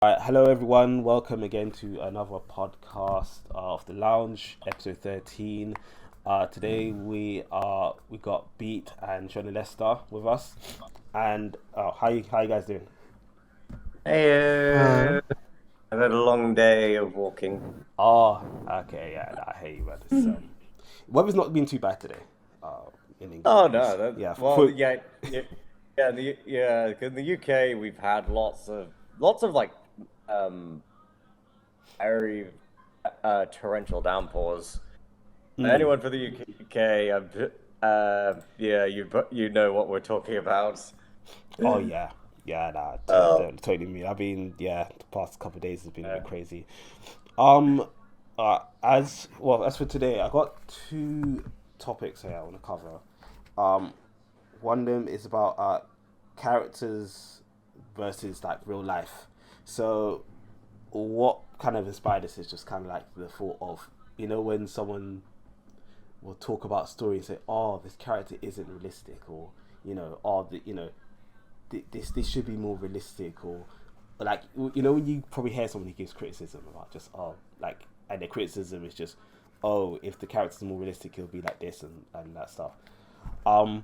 All right, hello everyone. Welcome again to another podcast of the Lounge, episode 13. Today we got Beat and Johnny Lester with us. And how you guys doing? Hey, Hi. I've had a long day of walking. Oh, okay, yeah, nah, I hear you, man. Weather's not been too bad today. In England Oh at no, least. Yeah, well, yeah, yeah, yeah. 'Cause in the UK, we've had lots of like um very torrential downpours. mm, Anyone for the UK, yeah, you know what we're talking about. oh yeah, yeah, nah, Oh, totally me. I mean, yeah, the past couple of days has been a yeah. bit crazy. Um, as for today, I got two topics here I want to cover. Um, One of them is about characters versus like real life. So, what kind of inspired this is just kind of like the thought of when someone will talk about story and say, "Oh, this character isn't realistic," or "Oh, this should be more realistic," or like when you probably hear someone who gives criticism about just like and the criticism is just if the character's more realistic it'll be like this and that stuff. um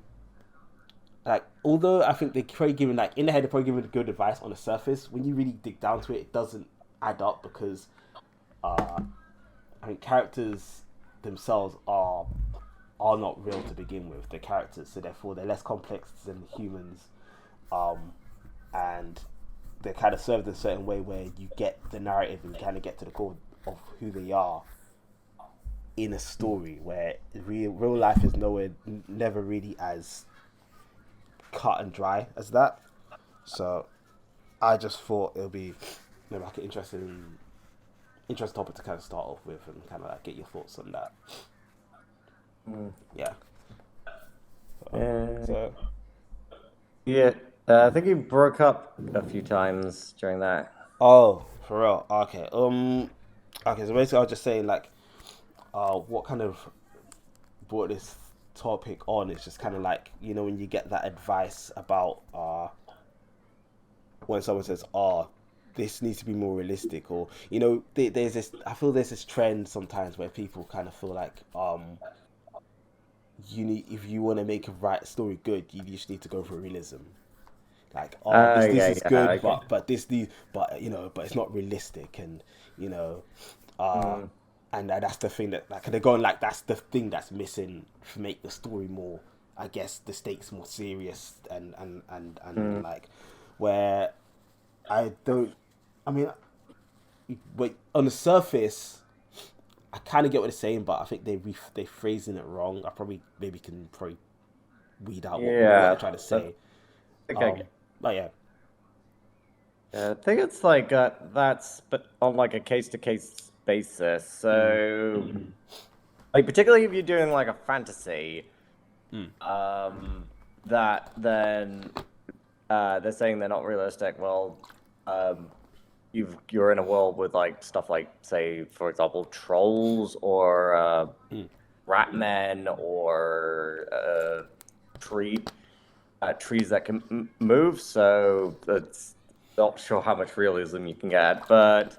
like although I think they're probably giving like in the head they're probably giving good advice on the surface, when you really dig down to it it doesn't add up because uh I think characters themselves are not real to begin with. They're characters, so therefore they're less complex than humans. um and they're kind of served in a certain way where you get the narrative and kind of get to the core of who they are in a story where real life is nowhere never really as cut and dry as that. So I just thought it'll be like an interesting topic to kind of start off with and kind of like get your thoughts on that. Mm. Yeah. Uh, So yeah, I think you broke up a few times during that. for real. Okay. Okay. So basically, I was just saying like, what kind of brought this topic on is just kind of like when you get that advice about when someone says this needs to be more realistic, or there's this I feel there's this trend sometimes where people kind of feel like you need if you want to make a right story good you just need to go for realism, like this Yeah, is yeah, good okay. but but it's not realistic, and you know uh Mm, and that's the thing that like they're going like that's the thing that's missing to make the story more, I guess, the stakes more serious and mm. like where I don't I mean but on the surface I kind of get what they're saying, but I think they phrasing it wrong. I probably maybe can probably weed out what they're Yeah, trying to I say. think I um but yeah. Yeah, I think it's like that's but on like a case to case basis. mm, So like particularly if you're doing like a fantasy, mm, um, that then they're saying they're not realistic. Well, um, you're in a world with like stuff like say for example trolls or mm, rat men or tree trees that can move. So that's not sure how much realism you can get, but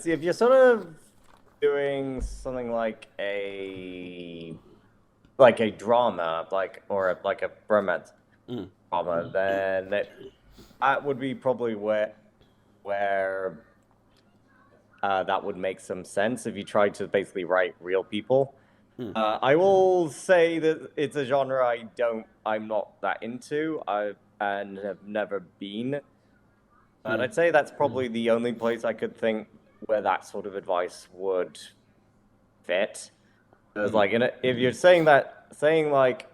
see if you're sort of doing something like a drama, like a romance mm, drama, then that would be probably where that would make some sense if you tried to basically write real people. mm, I will say that it's a genre I'm not that into. And have never been. But mm, I'd say that's probably the only place I could think where that sort of advice would fit. Because mm, like if you're saying that, saying like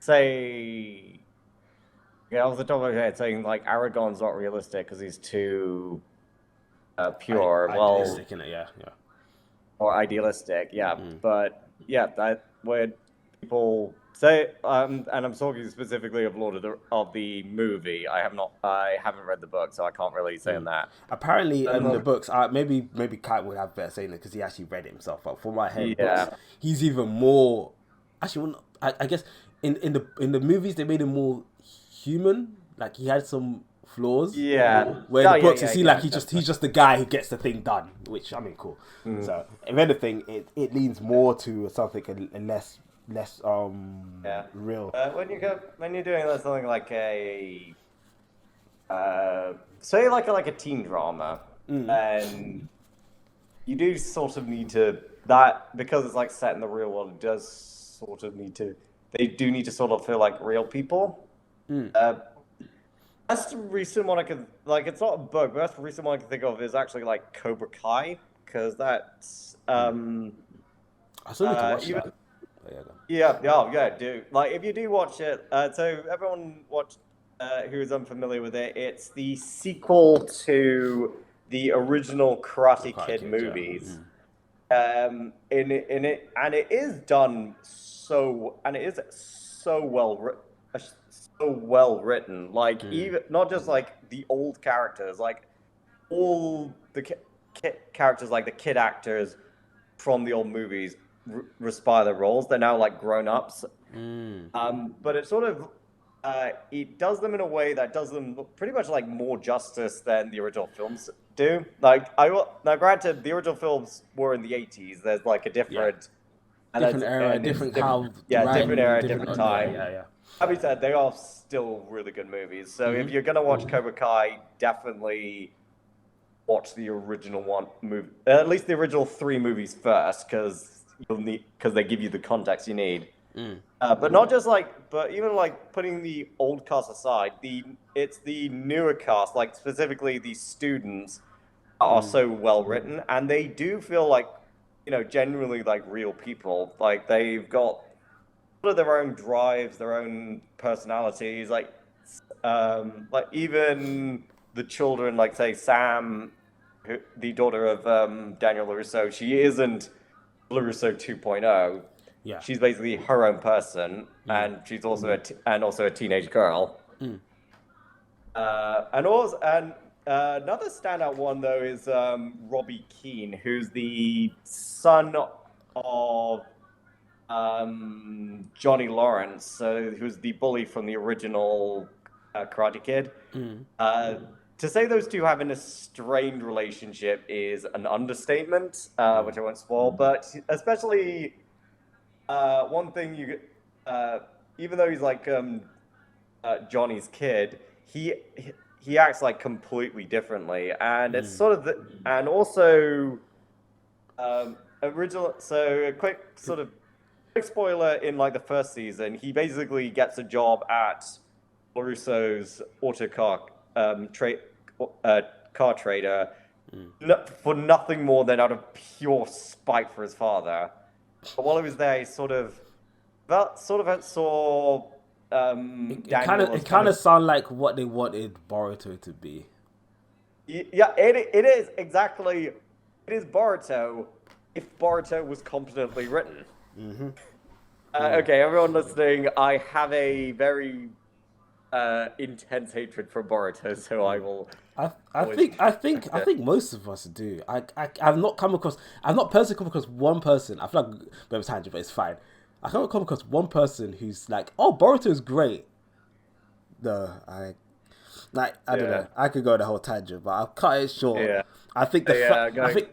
say yeah, off the top of my head, saying like Aragon's not realistic because he's too pure. Well, idealistic in it, yeah, yeah. or idealistic, yeah. Mm, But yeah, that where people say, and I'm talking specifically of of the movie. I haven't read the book, so I can't really say on mm. that. Apparently, And the books. Maybe Kite would have better saying it because he actually read it himself. But from what I heard, the books, yeah, he's even more. Actually, I guess in the movies they made him more human. Like he had some flaws. Yeah. Where Oh, the yeah, books, you yeah, see, yeah. like he's just the guy who gets the thing done. Which I mean, cool. Mm, So if anything, it leans more to something and less yeah. real. When you're doing something like a say like a teen drama, and you do sort of need to that because it's like set in the real world. It does sort of need to. They do need to sort of feel like real people. Uh, that's the recent one I could like. It's not a book, but that's the recent one I can think of is actually like Cobra Kai because that's I still need to watch even that. Oh, yeah, yeah, oh yeah, do like if you do watch it. So everyone watch who is unfamiliar with it. It's the sequel to the original the Karate Karate Kid Kid, yeah. movies. In it, and it is done so, and it is so well written. Like even not just like the old characters, like all the characters, like the kid actors from the old movies respire their roles. They're now like grown ups. But it sort of it does them in a way that does them pretty much like more justice than the original films do. Like I will now, granted, the original films were in the 80s. There's like a Yeah, different different era, it's different different. how Yeah, different writing, era, different. different Yeah, time. yeah, yeah. Having said, they are still really good movies. So if you're gonna watch Cobra Kai, definitely watch the original one movie, at least the original 3 movies first, because they give you the context you need. But not just like, but even like putting the old cast aside, it's the newer cast, like specifically the students, are so well written, and they do feel like, genuinely like real people. Like they've got sort of their own drives, their own personalities. Like even the children, like say Sam, the daughter of Daniel LaRusso, she isn't LaRusso 2.0. Yeah. She's basically her own person, and she's also also a teenage girl. And another standout one though is Robbie Keane, who's the son of Johnny Lawrence, who's the bully from the original Karate Kid. To say those two have an strained relationship is an understatement, which I won't spoil. But especially one thing even though he's like Johnny's kid, he acts like completely differently, and it's sort of and also original. So a quick spoiler in like the first season, he basically gets a job at LaRusso's auto car car trader for nothing more than out of pure spite for his father. But while he was there, he sort of saw Daniel as It kind of sound like what they wanted Boruto to be. yeah, it is exactly. It is Boruto if Boruto was competently written. Okay, everyone listening, I have a very intense hatred for Boruto, so I will. I think most of us do. I've not come across. I've not personally come across one person. I feel like a bit of a tangent, but it's fine. I haven't come across one person who's like, "Oh, Boruto is great." No, I don't know. I could go the whole tangent, but I'll cut it short. Yeah. I think I think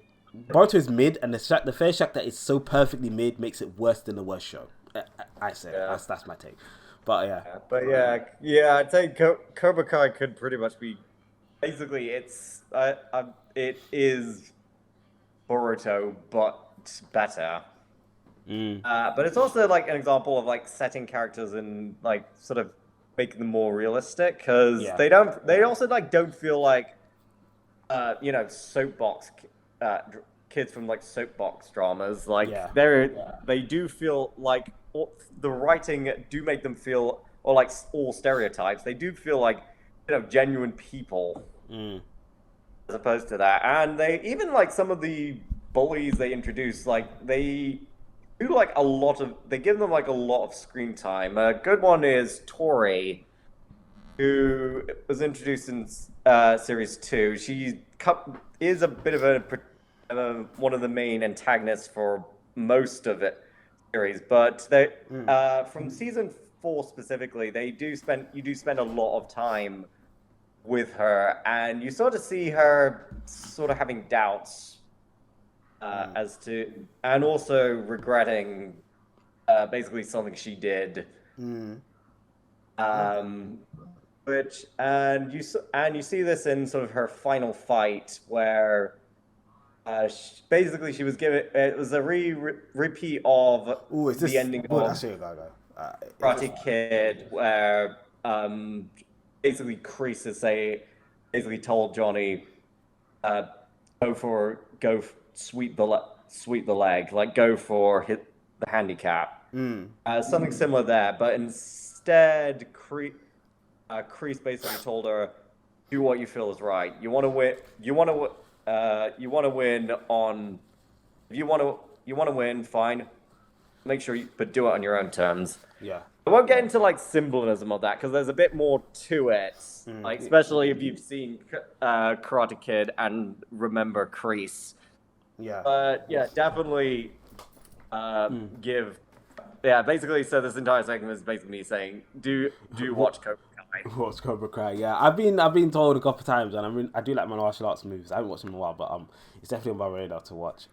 Boruto is mid, and the fair fact that it's so perfectly mid makes it worse than the worst show. I say that's my take. But yeah. But I'd say Cobra Kai could pretty much be basically it is Boruto but better. But it's also like an example of like setting characters and like sort of making them more realistic because they also like don't feel like soapbox kids from like soapbox dramas. Like they do feel like the writing do make them feel, or like all stereotypes, they do feel like genuine people as opposed to that. And they even like some of the bullies they introduce, like they do like they give them like a lot of screen time. A good one is Tori, who was introduced in series 2. She is a bit of one of the main antagonists for most of it series, but they from season 4 specifically, you do spend a lot of time with her, and you sort of see her sort of having doubts as to, and also regretting basically something she did. Mm. Okay. Um, which and you see this in sort of her final fight where basically she was given it was a repeat of Oh, is the this? ending Well, of that's it, go. Is this? Karate Kid where basically Kreese basically told Johnny uh, sweep sweep the leg, like go for hit the handicap. Mm. Something similar there, but instead Kreese basically told her, "Do what you feel is right. You want to win. You want to win on. If you want to win, fine. Make sure but do it on your own terms." Yeah. I won't get into like symbolism of that because there's a bit more to it. Like especially if you've seen Karate Kid and remember Kreese. Yeah. But yeah, definitely give. Yeah, basically, so this entire segment is basically me saying, "Do watch Cobra Kai." What's Cobra Kai? Yeah, I've been told a couple of times, and I do like my martial arts movies. I haven't watched them in a while, but it's definitely on my radar to watch.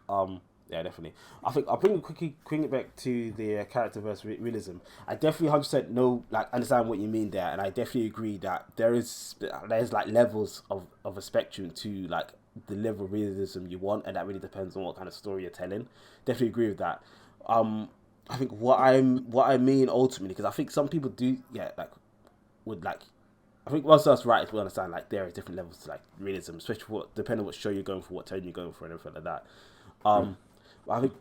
Yeah, definitely. I think I'll bring it back to the character versus realism. I definitely 100% know, like, understand what you mean there, and I definitely agree that there's like levels of a spectrum to like the level of realism you want, and that really depends on what kind of story you're telling. Definitely agree with that. I think what I mean ultimately, because I think some people do, yeah, like would like. I think once that's right, we understand like there are different levels to like realism, especially depending on what show you're going for, what tone you're going for, and everything like that. Um, I think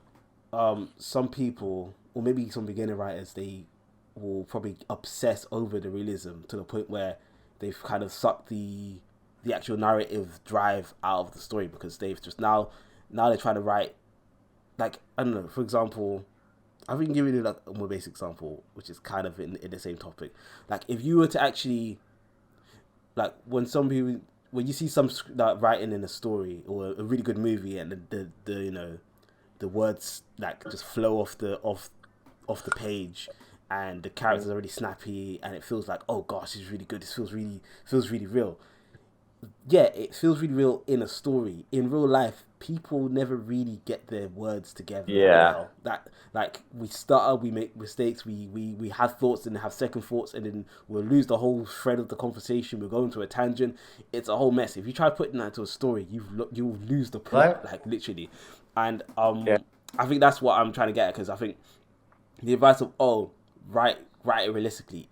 some people, or maybe some beginner writers, they will probably obsess over the realism to the point where they've kind of sucked the actual narrative drive out of the story because they've just now they're trying to write like I don't know. For example, I think giving you like a more basic example, which is kind of in the same topic. Like if you were to actually like when you see some like, writing in a story or a really good movie and the you know the words like just flow off the page and the characters are really snappy and it feels like oh gosh this is really good, this feels really real. Yeah, it feels really real in a story. In real life, people never really get their words together that Yeah. well. That like we stutter, we make mistakes, we have thoughts and have second thoughts, and then we'll lose the whole thread of the conversation. We'll go into a tangent. It's a whole mess. If you try putting that into a story, you'll lose the Right? plot, like literally. And Yeah. I think that's what I'm trying to get at because I think the advice of write it realistically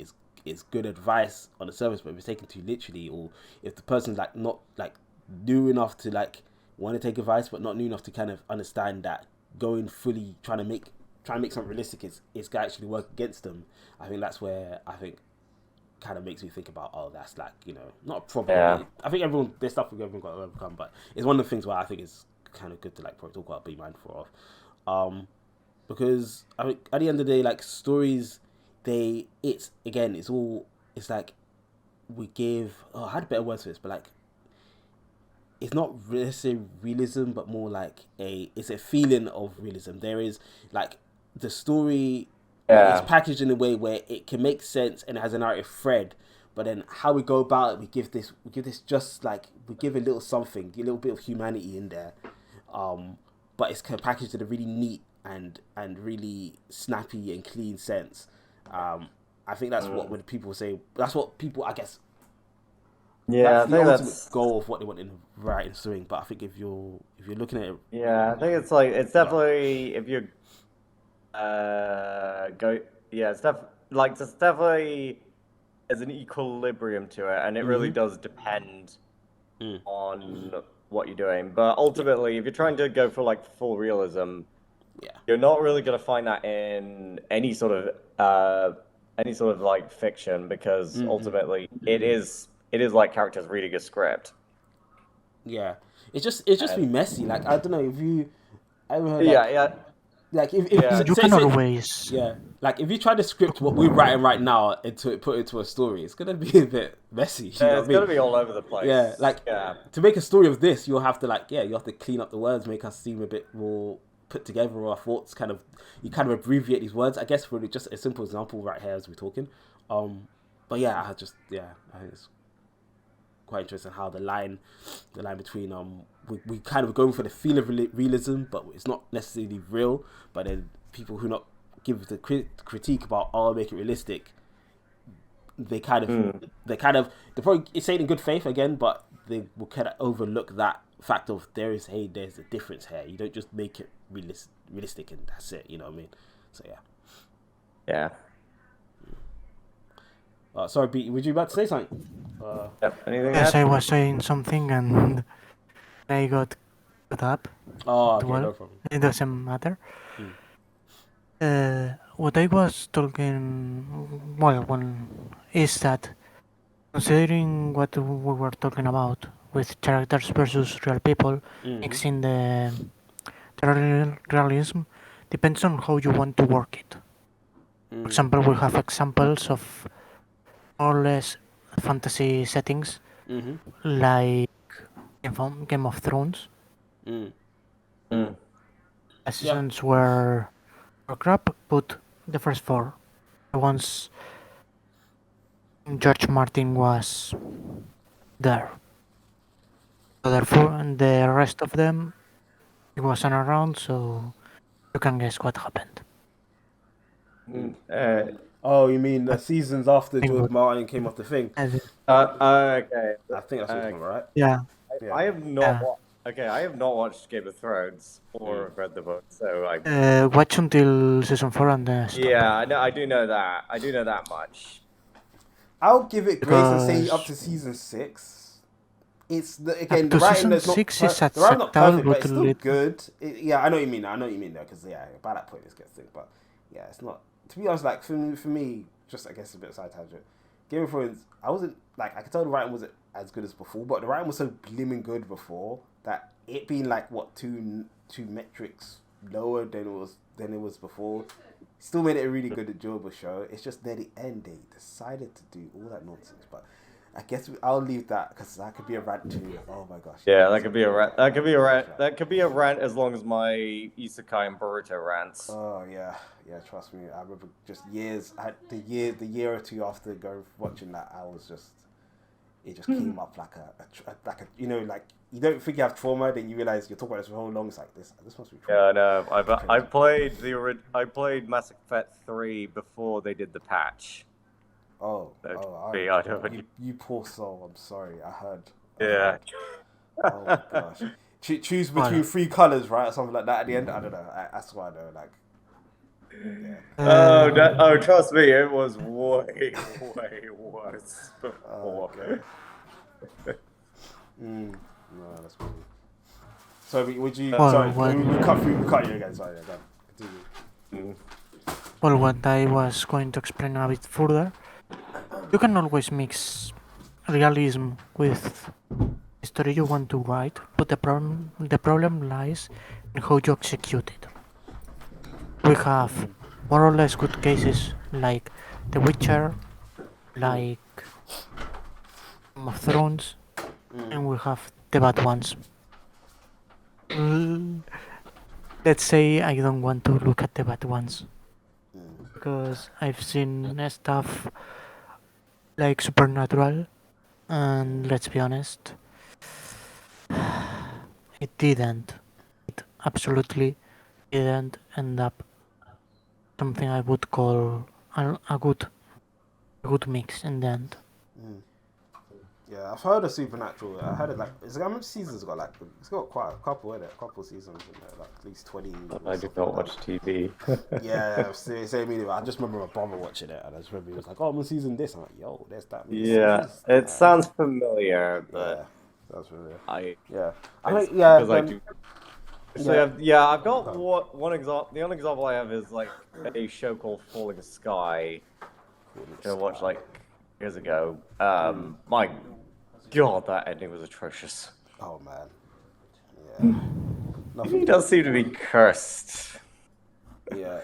is good advice on the surface, but if it's taken too literally, or if the person's like not like new enough to like want to take advice, but not new enough to kind of understand that going fully trying to make something realistic is going to actually work against them. I think that's where I think kind of makes me think about oh that's like not a problem. Yeah. I think everyone there's stuff everyone got to overcome, but it's one of the things where I think it's kind of good to like probably talk about, be mindful of. Because I mean, at the end of the day, like stories, it's like we give. Oh, I had a better word for this, but like it's not necessarily realism, but more like it's a feeling of realism. There is like the story is Yeah. packaged in a way where it can make sense and it has a narrative thread. But then how we go about it, we give this just like we give a little something, a little bit of humanity in there. But it's kind of packaged in a really neat and really snappy and clean sense. I think that's what when people say that's what people I guess Yeah, that's I the think ultimate that's goal of what they want in writing swing. But I think if you're looking at it, yeah, I think it's like it's yeah, definitely if you're go yeah, it's definitely there's an equilibrium to it and it really mm-hmm. does depend Mm. on what you're doing. But Yeah, ultimately if you're trying to go for like full realism, yeah, you're not really gonna find that in any sort of like fiction because mm-hmm. ultimately it is like characters reading a script. Yeah. It's just be And messy. Like I don't know if you ever heard yeah, yeah, like if yeah. You say, cannot say always. yeah, like if you try to script what we're writing right now into put it into a story, it's gonna be a bit messy. You know what It's I mean? gonna be all over the Yeah, place. like Yeah. to make a story of this, you'll have to you have to clean up the words, make us seem a bit more put together, or our thoughts kind of you kind of abbreviate these words. I guess for just a simple example right here as we're talking. But yeah, I think it's quite interesting how the line between we kind of going for the feel of realism, but it's not necessarily real. But then people who not give the critique about make it realistic, they probably say it in good faith again, but they will kind of overlook that fact of there's a difference here. You don't just make it realistic and that's it. You know what I mean? So yeah. Yeah. Sorry, Pete, would you about to say something? Anything Yes, else? I was saying something and I got cut up. Oh, okay, Well, no problem. it doesn't matter. What I was talking, is that considering what we were talking about with characters versus real people, mixing the realism depends on how you want to work it. For example, we have examples of more or less fantasy settings, like Game of Thrones. Seasons were crap, but the first 4, the ones George Martin was there. So therefore, and the rest of them, he wasn't around, so you can guess what happened. Oh, you mean the seasons after George Martin came off the thing? Okay. I think that's what's right. Yeah. I have not. I have not watched Game of Thrones or read the book, so I. Watch until season 4 and then stop. Yeah, I do know that. I do know that much. I'll give it grace and say up to season 6. It's the writing is not the writing's not perfect, but it's still good. I know what you mean. I know what you mean though, because by that point it gets thick. But yeah, it's not. To be honest, like for me, just I guess a bit of side tangent. Game of Thrones, I wasn't like I could tell the writing wasn't as good as before, but the writing was so blimmin' good before that it being like what two metrics lower than it was before, still made it a really good, enjoyable show. It's just near the end they decided to do all that nonsense, but I guess I'll leave that because that could be a rant too. Oh my gosh. Yeah, that could be a rant. That could be a rant. That could be a rant as long as my Isekai and Boruto rants. Oh yeah. Trust me. I remember just years. The year or two after watching that, it just came up like a like you don't think you have trauma, then you realize you're talking about this for so long. It's like this must be trauma. Yeah, no. I played Mass Effect 3 before they did the patch. You poor soul. I'm sorry. I heard. Yeah. Oh my gosh. Choose between 3 colors, right, or something like that. At the end, I don't know. That's why I know. Like. Yeah. Trust me, it was way worse before. No, that's weird. So would you? Sorry, we cut you again. Sorry, again. Well, what I was going to explain a bit further, you can always mix realism with the story you want to write, but the problem lies in how you execute it. We have more or less good cases like The Witcher, like Game of Thrones, and we have the bad ones. Let's say I don't want to look at the bad ones because I've seen stuff like Supernatural, and let's be honest, it absolutely didn't end up something I would call a good mix in the end. Yeah, I've heard of Supernatural. I heard it like how many seasons got like it's got quite a couple in it, a couple seasons in there, like at least 20. I do not watch TV. Yeah, same meaning. I just remember my brother watching it, and I just remember he was like, "Oh, I'm on season this." I'm like, "Yo, there's that." Yeah, it sounds familiar, but sounds familiar. I think because I do. So I've got one example. The only example I have is like a show called Falling Sky. I watched like years ago. My God, that ending was atrocious. Oh man. Yeah. He does seem to be cursed. Yeah.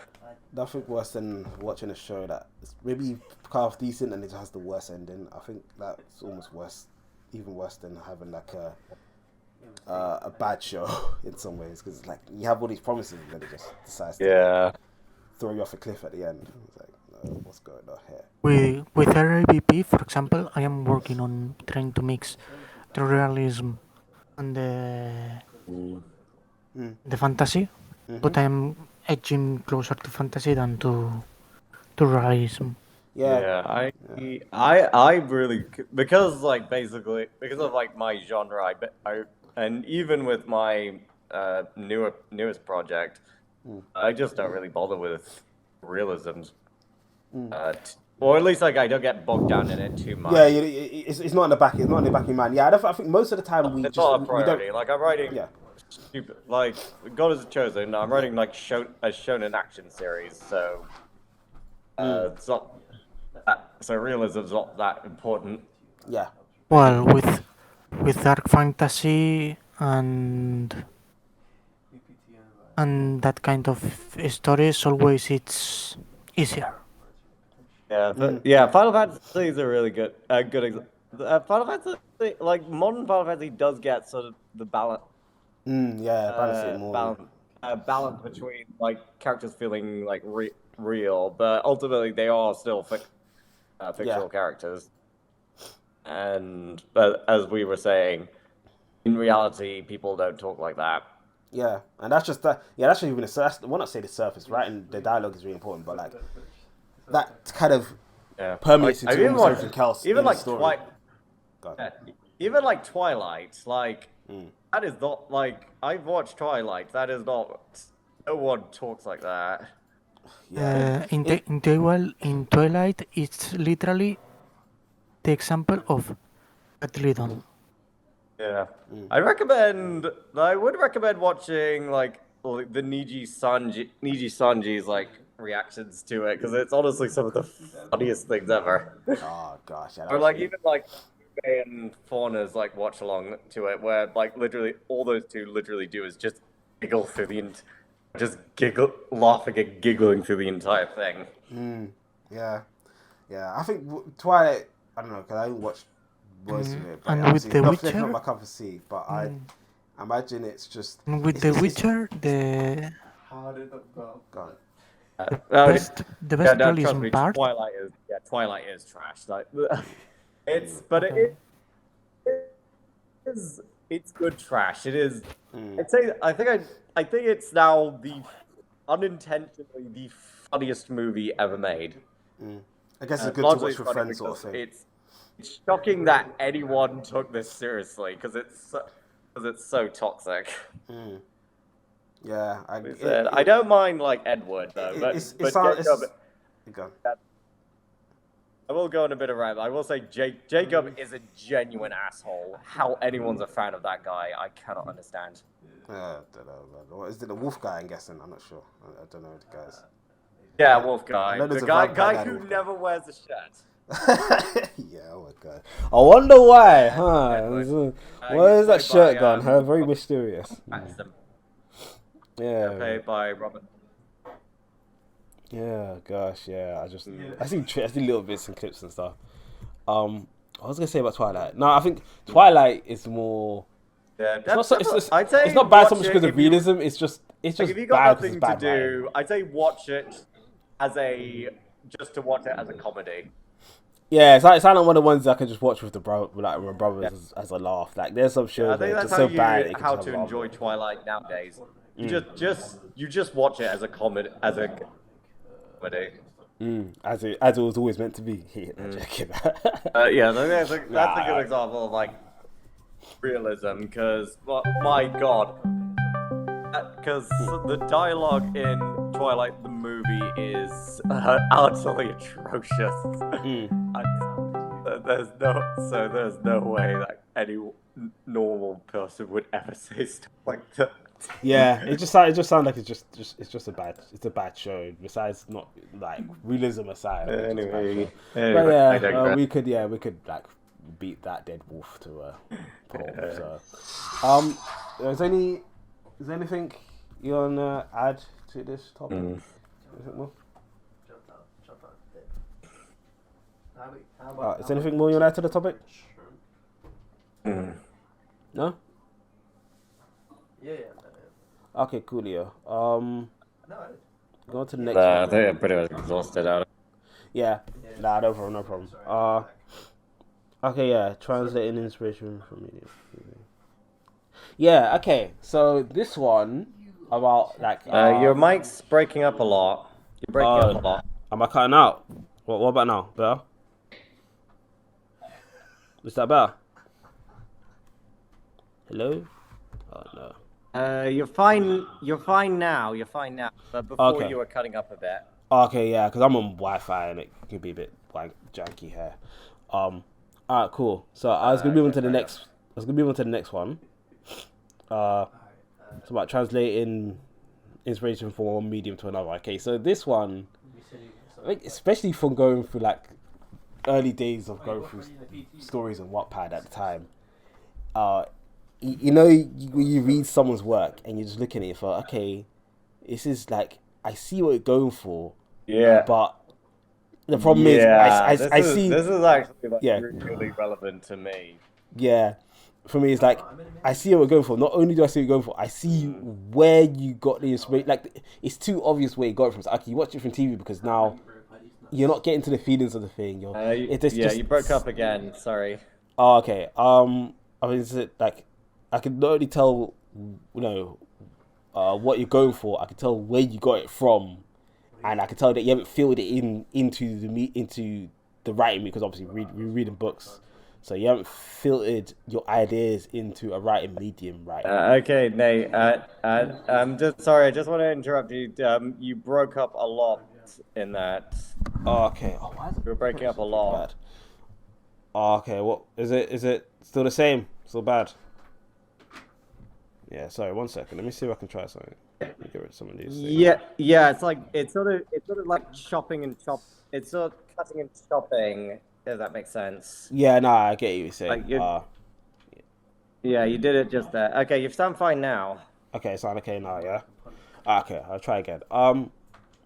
Nothing worse than watching a show that is maybe half decent and it has the worst ending. I think that's almost worse, even worse than having like a bad show in some ways, because like you have all these promises and then it just decides to throw you off a cliff at the end. It's like, no. what's going on here. With RABP, for example, I am working on trying to mix the realism and the fantasy, but I am edging closer to fantasy than to realism. Yeah. I really because like basically because of like my genre, I and even with my newest project, I just don't really bother with realisms, or at least like I don't get bogged down in it too much. Yeah, it's not in the back. It's not in the back of your mind. Yeah, I think most of the time It's not a priority. we don't. Like I'm writing Yeah. stupid like God is Chosen. I'm writing like a shonen action series, so it's not. So realism's not that important. Yeah. Well, with dark fantasy and that kind of stories, always it's easier. Yeah, Final Fantasy is a really good Final Fantasy, like modern Final Fantasy, does get sort of the balance. Balance it more. Balance between like characters feeling like real, but ultimately they are still fictional characters. And as we were saying, in reality, people don't talk like that. Yeah, and that's just that. Yeah, that's even I will not say the surface, right? And the dialogue is really important, but like that kind of permeates into almost everything else. Even in like the story. Even like Twilight, like that is not like I've watched Twilight. That is not. No one talks like that. Yeah. In Twilight, it's literally the example of badly done. Yeah, I would recommend watching like the Niji Sanji's like reactions to it because it's honestly some of the funniest things ever. Oh gosh. Yeah, Or like even like and Fauna's like watch along to it, where like literally all those two literally do is just giggle through laughing and giggling through the entire thing. Yeah. I think Twilight. I don't know because I didn't watch most of it, but And obviously with The it's Witcher, not my cup of tea. But I imagine it's just. and with The Witcher, the Gone. best Trust realism me, part. Twilight is trash. Like it is it's good trash. It is. I think it's now the unintentionally the funniest movie ever made. I guess it's good to watch with friends, sort of thing. It's shocking that anyone took this seriously because it's so toxic. Yeah, I don't mind like Edward though, but Jacob, I will go on a bit of rant. I will say Jacob is a genuine asshole. How anyone's a fan of that guy, I cannot understand. I don't know. Is it the wolf guy? I'm guessing. I'm not sure. I don't know the guys. Yeah, wolf guy. The guy who never wears a shirt. Yeah, oh my god. I wonder why, huh? Where is that shirt gone? Huh? Very mysterious. Yeah. Played by Robert. Yeah, gosh, yeah. I see little bits and clips and stuff. I was gonna say about Twilight. No, I think Twilight is more. Yeah, it's not bad so much because of realism. It's just like, if you got nothing to do, I'd say watch it just to watch it as a comedy. Yeah, it's like one of the ones I can just watch with my brothers as a laugh. Like there's some shows that are just so bad. How to enjoy Twilight nowadays? You just watch it as a comedy. As it was always meant to be. Yeah, that's a good example of like realism because my god, because the dialogue in Twilight the movie is utterly atrocious. There's no way that any normal person would ever say stuff like that. Yeah, it just sounds like it's just a bad show. Besides, not like realism aside. Anyway, we could like beat that dead wolf to a pulp. So, is there anything you wanna add to this topic? Anything more? Is there anything more you wanna add to the topic? No. Yeah. Okay, coolio. Go on to the next I one. think I'm pretty much exhausted out. Yeah. Nah, no problem, no problem. Okay, yeah, translating inspiration from media. Yeah, okay. So this one about like Your mic's breaking up a lot. You're breaking up a lot. am I cutting out? What about now? Better? Is that better? Hello? Oh no. You're fine. You're fine now. You're fine now. But before Okay. you were cutting up a bit. Okay, yeah, because I'm on Wi-Fi and it can be a bit janky here. Alright, cool. So I was gonna move on to the next. I was gonna move on to the next one. It's about translating inspiration from one medium to another. Okay, so this one, I think, especially from going through like early days of going through stories on Wattpad at the time. You read someone's work and you're just looking at it for, okay, this is like, I see what you're going for. Yeah. But the problem is, I see. This is actually like Yeah. really relevant to me. Yeah. For me, it's like, I see what we're going for. Not only do I see what you're going for, I see where you got the inspiration. Like, it's too obvious where you got it from. So, okay, you watch it from TV because now you're not getting to the feelings of the thing. You broke up again. Sorry. Oh, okay. I mean, is it like, I can not only tell, what you're going for. I can tell where you got it from, and I can tell that you haven't filled it into the writing, because obviously we're reading books, so you haven't filtered your ideas into a writing medium, right? Okay, Nate. I'm just sorry. I just want to interrupt you. You broke up a lot in that. Oh, okay. Oh, why is it? You were breaking up a lot. Bad. Oh, okay. What is it? Is it still the same? Still bad? Yeah. Sorry. 1 second. Let me see if I can try something. Let me get rid of some of these things. Yeah. It's sort of like chopping and chop. It's sort of cutting and chopping. If that makes sense. Yeah. Nah. I get what you're saying. Like yeah, you did it just there. Okay, you sound fine now. Okay. Sound okay now? Yeah. Okay. I'll try again.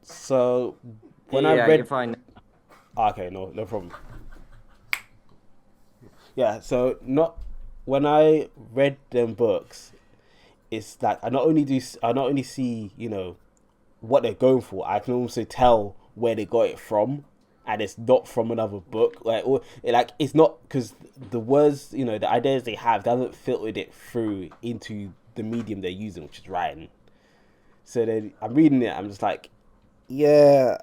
So when yeah, I read. you're fine. Okay. No problem. Yeah. So when I read them books, it's like I not only see what they're going for, I can also tell where they got it from, and it's not from another book. It's not because the words, the ideas they have, they haven't filtered it through into the medium they're using, which is writing. So then I'm reading it, I'm just like, yeah,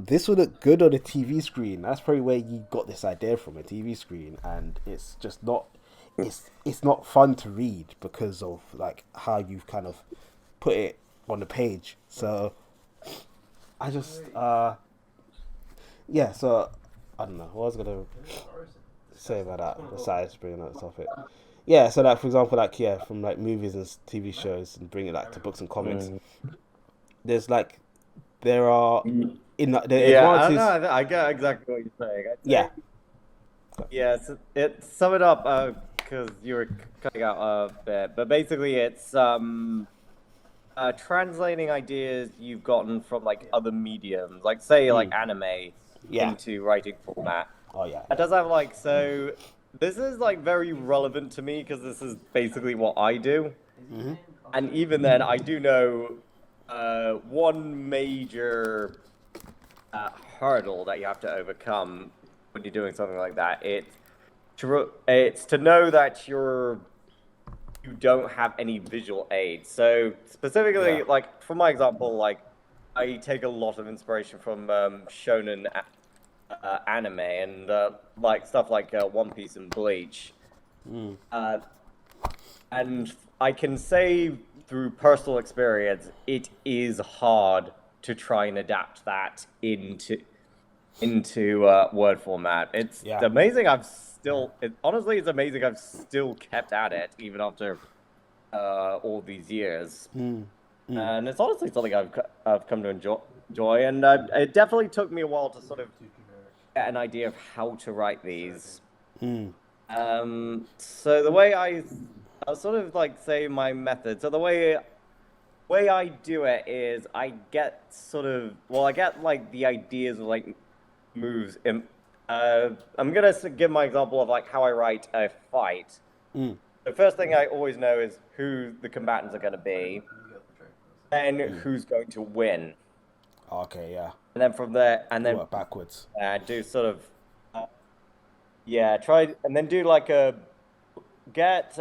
this would look good on a TV screen. That's probably where you got this idea from, a TV screen, and it's just not. It's not fun to read because of like how you've kind of put it on the page. So I just yeah. So I don't know what I was gonna say about that. Besides bringing up the topic, yeah. So like for example, from like movies and TV shows, and bring it like to books and comics. There are advantages. I get exactly what you're saying. Yeah. Yeah, sum it up because you were cutting out a bit, but basically it's translating ideas you've gotten from like other mediums, like say like anime into writing format. Oh yeah. It does have so this is like very relevant to me because this is basically what I do, and even then I do know one major hurdle that you have to overcome when you're doing something like that. It's to know that you don't have any visual aids. So specifically, like for my example, like I take a lot of inspiration from shonen anime and like stuff like One Piece and Bleach. And I can say through personal experience, it is hard to try and adapt that into word format. It's amazing. Honestly, it's amazing I've still kept at it even after all these years. And it's honestly something I've come to enjoy. And it definitely took me a while to sort of get an idea of how to write these. So the way I'll sort of like say my method. So the way I do it is I get like the ideas of like moves. I'm gonna give my example of like how I write a fight. The first thing I always know is who the combatants are going to be, and who's going to win. Okay, yeah. and then from there, and then Work backwards. do sort of, try and then do like a get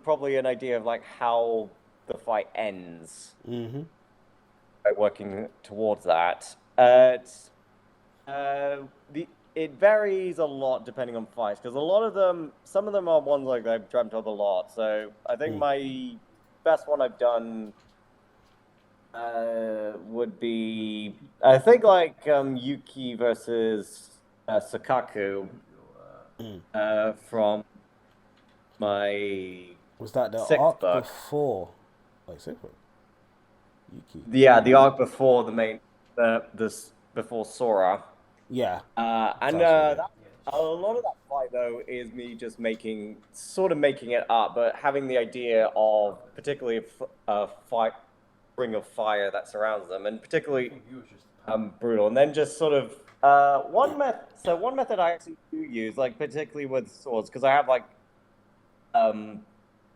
probably an idea of like how the fight ends Mm-hmm. by working towards that. The it varies a lot depending on fights because a lot of them, some of them are ones like I've dreamt of a lot. So I think my best one I've done would be I think like Yuki versus Sakaku from my Was that the sixth arc book. before? Like sixth book? Yuki. Yeah, the arc before the main, this before Sora. Yeah. And Sounds that, a lot of that fight though is me just sort of making it up, but having the idea of particularly a fight ring of fire that surrounds them, and particularly brutal. And then just sort of one method. So one method I actually do use, like particularly with swords, because I have like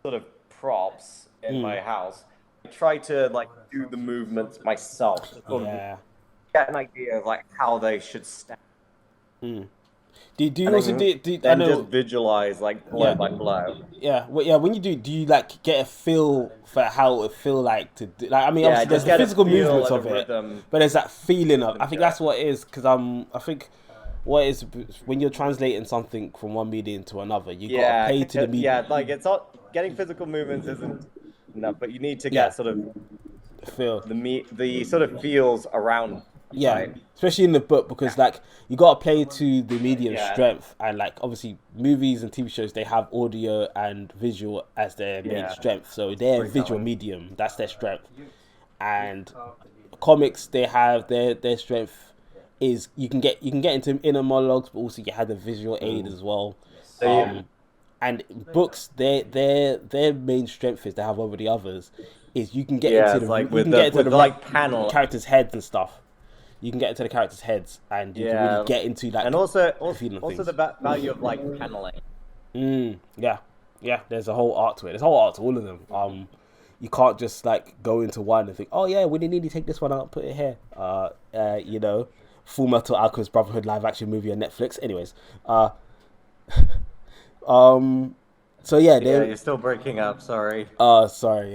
sort of props in my house. I try to like do the movements myself to sort of Yeah. get an idea of like how they should stand. Do you And also then, do? I then know. just visualize like blow by blow. Yeah, well, yeah. When you do you like get a feel for how it feel like to do? Like, I mean, Yeah, obviously there's just the get a physical feel movements and a of it, rhythm. but there's that feeling of. I think to that's it. what it is because I think what is when you're translating something from one medium to another, you gotta pay to the medium. Yeah, like it's not getting physical movements isn't enough, but you need to Yeah. get sort of Feel. the sort of feels around. Yeah, Right? especially in the book because like you gotta play to the medium's Yeah. strength, and like obviously movies and TV shows they have audio and visual as their main Yeah. strength, so their visual Storytelling. medium that's their strength, and comics they have their strength is you can get into inner monologues, but also you have the visual aid as well. And books, their main strength is they have over the others is you can get Yeah, into it's the like you with can the get into with the like right panel. characters' heads and stuff. You can get into the characters' heads and you can Yeah. really get into like And also feeling also things. the value of like paneling. Yeah. There's a whole art to it. There's a whole art to all of them. You can't just like go into one and think, oh yeah, we need to take this one out and put it here. You know, Full Metal Alchemist Brotherhood live action movie on Netflix. Anyways, so yeah, Yeah, you're still breaking up. Sorry. sorry.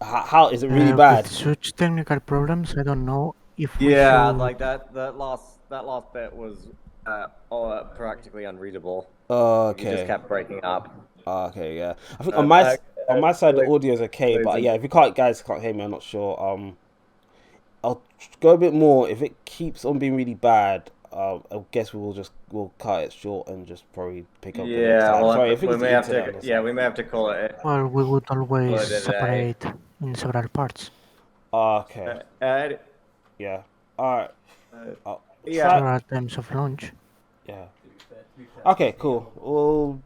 How is it really bad? With such technical problems, I don't know if we Yeah, should. like that last bit was practically unreadable. You just Okay. kept breaking up. Okay, yeah. I think on my side the audio is okay, but losing- yeah, if you guys can't hear me, I'm not sure. I'll go a bit more. If it keeps on being really bad, I guess we'll cut it short and just probably pick up the next Yeah, time. well, Sorry, if we it's may the have internet to. on this Yeah, side. we may have to call it. Well, we would always Well, today. separate in several parts. Okay. Uh, Yeah. All right. yeah. Several times of launch. Yeah. Okay. Cool. Well,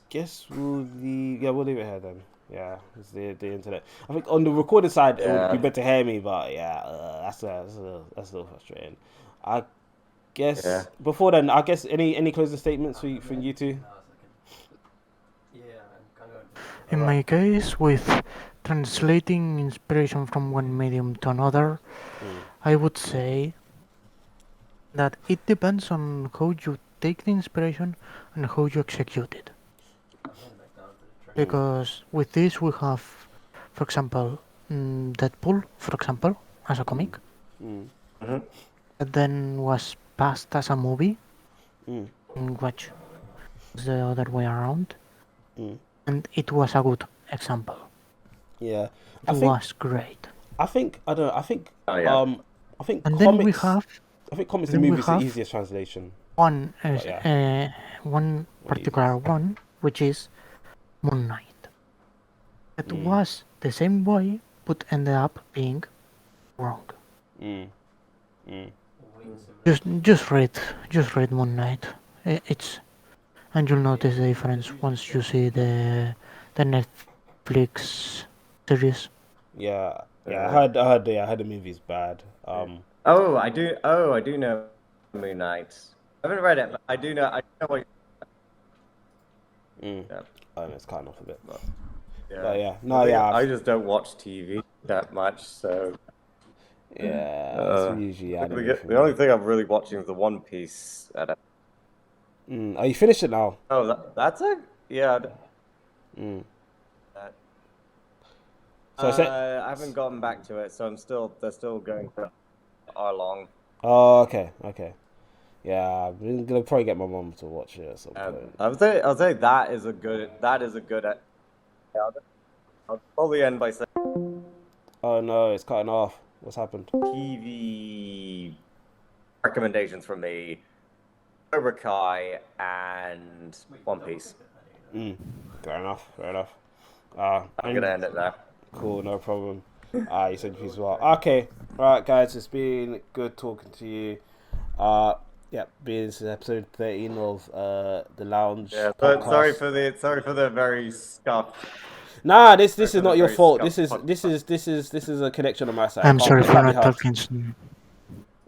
guess we'll leave it here then. Yeah, it's the internet. I think on the recorded side, it would be better to hear me, but yeah, that's a little frustrating. I guess before then, I guess any closing statements from you two? In my case, with translating inspiration from one medium to another, I would say that it depends on how you take the inspiration and how you execute it. Because with this we have, for example, Deadpool, for example, as a comic, that then was passed as a movie, in which was the other way around, and it was a good example. Yeah, It was great. I think I don't know. I think yeah. I think And comics. then we have I think comics to then we movies is the have- easiest translation. one yeah. one particular one, which is Moon Knight. It was the same way, but ended up being wrong. Just read Moon Knight. It's and you'll notice the difference once you see the Netflix series. Yeah, I heard the movie's bad. Oh, I do know Moon Knight. I haven't read it, but I do know what. Yeah. It's kind of a bit, but Yeah. but yeah, no, yeah, I just don't watch TV that much, so Yeah, it's usually anime for The me. only thing I'm really watching is the One Piece. Oh, you finished it now? Oh, that's it? Yeah. Mm. Uh, So I said, I haven't gotten back to it, so they're still going for hour long. oh, okay. Yeah, I'm gonna probably get my mom to watch it at some point. I'll say that is a good. I'll probably end by saying Oh no, it's cutting off. What's happened? TV recommendations from me: Cobra Kai and One Piece. Fair enough. I'm gonna end it there. Cool, no problem. You said you as well. Okay, all right, guys. It's been good talking to you. Yeah, this is episode 13 of the Lounge Yeah, podcast. sorry for the very scuffed. Nah, this is for not the your very fault. scuffed This is a connection on my side. I'm sorry for Can't be not helped. talking.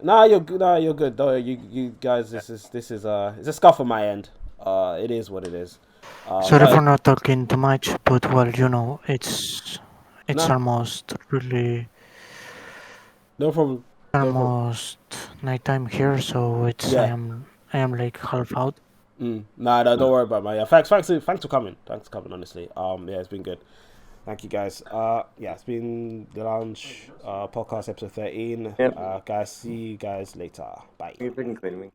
Nah, you're good. Nah, you're good. Though you guys, this is it's a scuff on my end. It is what it is. Sorry But for not talking too much, but well, you know, it's nah, almost really no problem. No problem. almost nighttime here, so it's Yeah. I am like half out. Nah, no, don't worry about it, man. Yeah, thanks for coming. Thanks for coming. Honestly, yeah, it's been good. Thank you, guys. Yeah, it's been the Lounge podcast episode 13. Yep. Guys, see you guys later. Bye. You've been cleaning me.